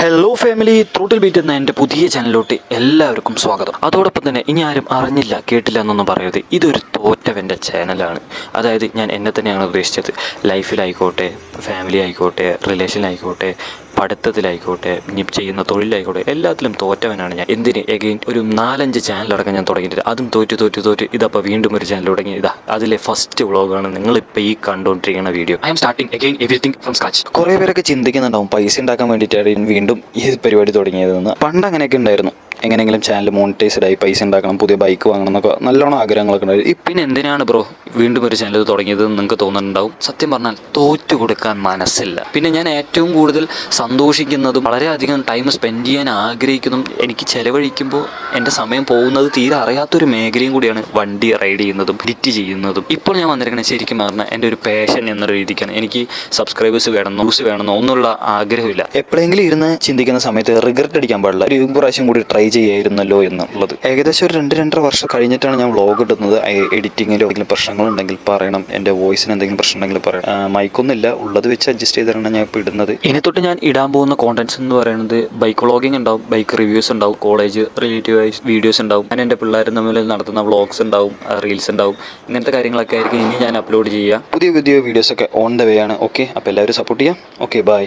Hello family, throttle beat എന്ന എൻ്റെ പുതിയ ചാനലിലോട്ട് എല്ലാവർക്കും സ്വാഗതം. അതോടൊപ്പം തന്നെ ഇനി ആരും അറിഞ്ഞില്ല കേട്ടില്ല എന്നൊന്നും പറയരുത്, ഇതൊരു തോറ്റവൻ്റെ ചാനലാണ്. അതായത് ഞാൻ എന്നെ തന്നെയാണ് ഉദ്ദേശിച്ചത്. ലൈഫിലായിക്കോട്ടെ, ഫാമിലി ആയിക്കോട്ടെ, റിലേഷനിലായിക്കോട്ടെ, പഠിത്തത്തിലായിക്കോട്ടെ, ഇനി ചെയ്യുന്ന തൊഴിലായിക്കോട്ടെ, എല്ലാത്തിലും തോറ്റവനാണ് ഞാൻ. എന്തിന് എഗെയിൻ ഒരു 4-5 ചാനലടക്കം ഞാൻ തുടങ്ങിയിട്ട് അതും തോറ്റ് ഇതപ്പോൾ വീണ്ടും ഒരു ചാനൽ തുടങ്ങി. അതിലെ ഫസ്റ്റ് വ്ളോഗാണ് നിങ്ങളിപ്പോൾ ഈ കണ്ടുകൊണ്ടിരിക്കുന്ന video. I M starting again everything from scratch. കുറേ പേരൊക്കെ ചിന്തിക്കുന്നുണ്ടാവും പൈസ ഉണ്ടാക്കാൻ വേണ്ടിയിട്ടാണ് വീണ്ടും ഈ പരിപാടി തുടങ്ങിയതെന്ന്. പണ്ട് അങ്ങനെയൊക്കെ ഉണ്ടായിരുന്നു, എങ്ങനെയെങ്കിലും ചാനൽ മോണിറ്റൈസ്ഡ് ആയി പൈസ ഉണ്ടാക്കണം, പുതിയ ബൈക്ക് വാങ്ങണം എന്നൊക്കെ നല്ലോണം ആഗ്രഹങ്ങളൊക്കെ ഉണ്ടായിരുന്നു. പിന്നെ എന്തിനാണ് ബ്രോ വീണ്ടും ഒരു ചാനൽ തുടങ്ങിയതെന്ന് നിങ്ങൾക്ക് തോന്നുന്നുണ്ടാവും. സത്യം പറഞ്ഞാൽ തോറ്റു കൊടുക്കാൻ മനസ്സില്ല. പിന്നെ ഞാൻ ഏറ്റവും കൂടുതൽ സന്തോഷിക്കുന്നതും വളരെയധികം ടൈം സ്പെൻഡ് ചെയ്യാൻ ആഗ്രഹിക്കുന്നതും എനിക്ക് ചിലവഴിക്കുമ്പോൾ എൻ്റെ സമയം പോകുന്നത് തീരെ അറിയാത്തൊരു മേഖലയും കൂടിയാണ് വണ്ടി റൈഡ് ചെയ്യുന്നതും എഡിറ്റ് ചെയ്യുന്നതും. ഇപ്പോൾ ഞാൻ വന്നിരിക്കുന്നത് ശരിക്കും പറഞ്ഞാൽ എൻ്റെ ഒരു പാഷൻ എന്ന രീതിക്കാണ്. എനിക്ക് സബ്സ്ക്രൈബേഴ്സ് വേണമെന്നോ വ്യൂസ് വേണമെന്നോ ഒന്നുള്ള ആഗ്രഹമില്ല. എപ്പോഴെങ്കിലും ഇരുന്ന് ചിന്തിക്കുന്ന സമയത്ത് റിഗ്രറ്റ് അടിക്കാൻ പാടില്ല, ഒരു പ്രാവശ്യം കൂടി ട്രൈ ചെയ്യായിരുന്നല്ലോ എന്നുള്ളത്. ഏകദേശം ഒരു 2-2.5 വർഷം കഴിഞ്ഞിട്ടാണ് ഞാൻ വ്ളോഗ് ഇടുന്നത്. എഡിറ്റിങ്ങിലോ എന്തെങ്കിലും പ്രശ്നങ്ങളുണ്ടെങ്കിൽ പറയണം, എൻ്റെ വോയിസിന് എന്തെങ്കിലും പ്രശ്നം ഉണ്ടെങ്കിൽ പറയണം. മൈക്കൊന്നുമില്ല, ഉള്ളത് വെച്ച് അഡ്ജസ്റ്റ് ചെയ്തിട്ടാണ് ഞാൻ ഇപ്പോൾ ഇടുന്നത്. ഇനി തൊട്ട് ഞാൻ ഇടാൻ പോകുന്ന കോണ്ടന്റ്സ് എന്ന് പറയുന്നത് ബൈക്ക് വ്ളോഗിങ് ഉണ്ടാവും, ബൈക്ക് റിവ്യൂസ് ഉണ്ടാവും, കോളേജ് റിലേറ്റീവ് വീഡിയോസ് ഉണ്ടാവും, ഞാൻ എൻ്റെ പിള്ളേരും തമ്മിൽ നടത്തുന്ന വ്ളോഗ്സ് ഉണ്ടാവും, റീൽസ് ഉണ്ടാവും. ഇങ്ങനത്തെ കാര്യങ്ങളൊക്കെ ആയിരിക്കും ഇനി ഞാൻ അപ്ലോഡ് ചെയ്യുക. പുതിയ വീഡിയോസൊക്കെ ഓൺ ദ വേ ആണ്. ഓക്കെ, അപ്പോൾ എല്ലാവരും സപ്പോർട്ട് ചെയ്യാം. Okay, by.